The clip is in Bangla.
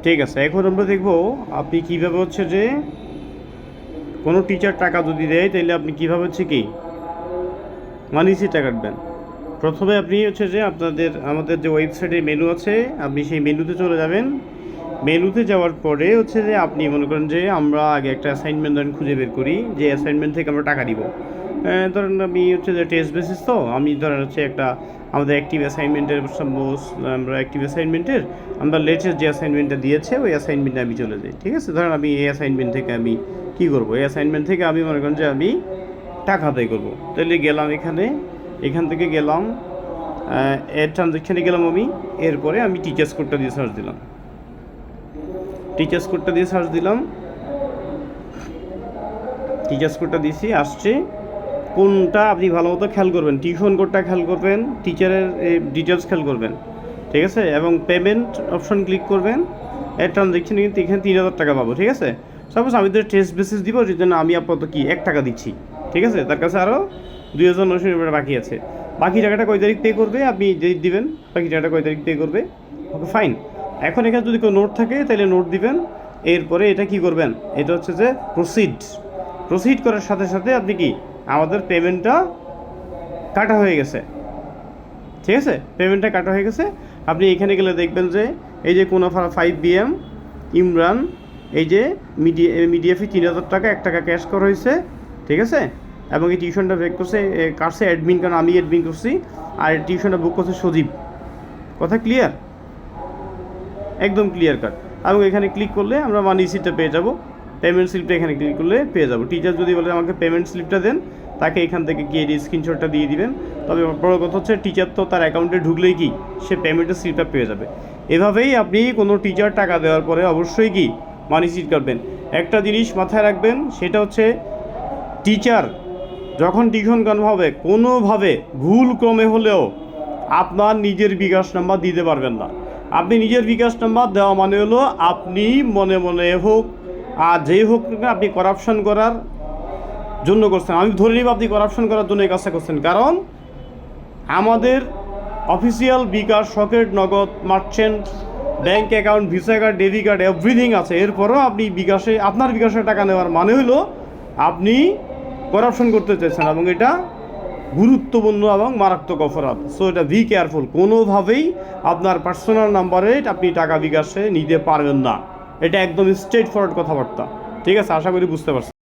ঠিক আছে, এখন আমরা দেখব আপনি কীভাবে হচ্ছে যে কোনো টিচার টাকা যদি দেয় তাহলে আপনি কীভাবে হচ্ছে কি মানি রিসিটটা কাটবেন। প্রথমে আপনি হচ্ছে যে আমাদের যে ওয়েবসাইটে মেনু আছে, আপনি সেই মেনুতে চলে যাবেন। মেনুতে যাওয়ার পরে হচ্ছে যে আপনি মনে করেন যে আমরা আগে একটা অ্যাসাইনমেন্ট খুঁজে বের করি, যে অ্যাসাইনমেন্ট থেকে আমরা টাকা দিব। ধরেন আমি হচ্ছে যে টেস্ট বেসিস, তো আমি ধরেন হচ্ছে একটা আমাদের অ্যাক্টিভ অ্যাসাইনমেন্টের আমরা অ্যাক্টিভ অ্যাসাইনমেন্টের আমরা লেটেস্ট যে অ্যাসাইনমেন্টটা দিয়েছে ওই অ্যাসাইনমেন্টে আমি চলে যাই। ঠিক আছে, ধরেন আমি এই অ্যাসাইনমেন্ট থেকে আমি কী করবো, এই অ্যাসাইনমেন্ট থেকে আমি মনে করেন যে আমি টাকা আদায় করবো। তাহলে গেলাম এখান থেকে গেলাম এর ট্রানজ্যাকশানে গেলাম আমি। এরপরে আমি টিচার্স কোডটা দিয়ে সার্চ দিলাম। টিচার্স কোডটা দিয়েছি, আসছে। কোনটা আপনি ভালো মতো খেয়াল করবেন, টিউশন কোডটা খেয়াল করবেন, টিচারের ডিটেলস খেয়াল করবেন। ঠিক আছে, এবং পেমেন্ট অপশন ক্লিক করবেন। এর ট্রানজ্যাকশানে কিন্তু এখানে 3000 টাকা পাবো। ঠিক আছে, সাপোজ আমি তো টেস্ট বেসিস দিব, যে জন্য আমি আপাতত কি 1 টাকা দিচ্ছি। ঠিক আছে, তার কাছে আরও 2900 বাকি আছে। বাকি টাকাটা কয় তারিখ পে করবে, আপনি ডেট দিবেন বাকি টাকাটা কয় তারিখ পে করবে। Okay fine. এখন এখানে যদি কোনো নোট থাকে তাহলে নোট দিবেন। এরপরে এটা কি করবেন, এটা হচ্ছে যে প্রসিড করার সাথে সাথে আপনি কি আমাদের পেমেন্টটা কাটা হয়ে গেছে। ঠিক আছে, পেমেন্টটা কাটা হয়ে গেছে। আপনি এখানে গেলে দেখবেন যে এই যে কোনাফা 5BM ইমরান, এই যে মিডিয়া ফি 3000 টাকা, 1 টাকা ক্যাশ করা হয়েছে। ঠিক আছে, এবং এই টিউশনটা বেক করছে কাটছে অ্যাডমিন, কারণ আমি অ্যাডমিন করছি। আর টিউশনটা বুক করছে সজীব। কথা ক্লিয়ার, একদম ক্লিয়ার কাট। এবং এখানে ক্লিক করলে আমরা মানি রিসিটটা পেয়ে যাব। পেমেন্ট স্লিপটা এখানে ক্লিক করলে পেয়ে যাব। টিচার যদি বলে আমাকে পেমেন্ট স্লিপটা দেন, তাকে এখান থেকে গিয়ে স্ক্রিনশটটা দিয়ে দিবেন। তবে বড় কথা হচ্ছে টিচার তো তার অ্যাকাউন্টে ঢুকলেই কি সে পেমেন্টের স্লিপটা পেয়ে যাবে। এভাবেই আপনি কোনো টিচার টাকা দেওয়ার পরে অবশ্যই কি মানি রিসিট কাটবেন। একটা জিনিস মাথায় রাখবেন, সেটা হচ্ছে টিচার যখন টিউশন করানো হবে কোনোভাবে ভুল ক্রমে হলেও আপনার নিজের বিকাশ নাম্বার দিতে পারবেন না। আপনি নিজের বিকাশ নাম্বার দেওয়া মানে হলো আপনি মনে মনে হোক আর যেই হোক না, আপনি করাপশন করার জন্য করছেন। আমি ধরে নিব আপনি করাপশন করার জন্য এই কাজটা করছেন, কারণ আমাদের অফিসিয়াল বিকাশ, সকেট, নগদ, merchant, bank account, visa card, debit card everything আছে। এরপরও আপনি আপনার বিকাশে টাকা নেওয়ার মানে হলো আপনি করাপশন করতে চাইছেন, এবং এটা গুরুত্বপূর্ণ এবং মারাত্মক অপরাধ। সো এটা বি কেয়ারফুল। কোনোভাবেই আপনার পার্সোনাল নাম্বারে আপনি টাকা বিকাশে নিতে পারবেন না। এটা একদম স্ট্রেট ফরওয়ার্ড কথাবার্তা। ঠিক আছে, আশা করি বুঝতে পারছেন।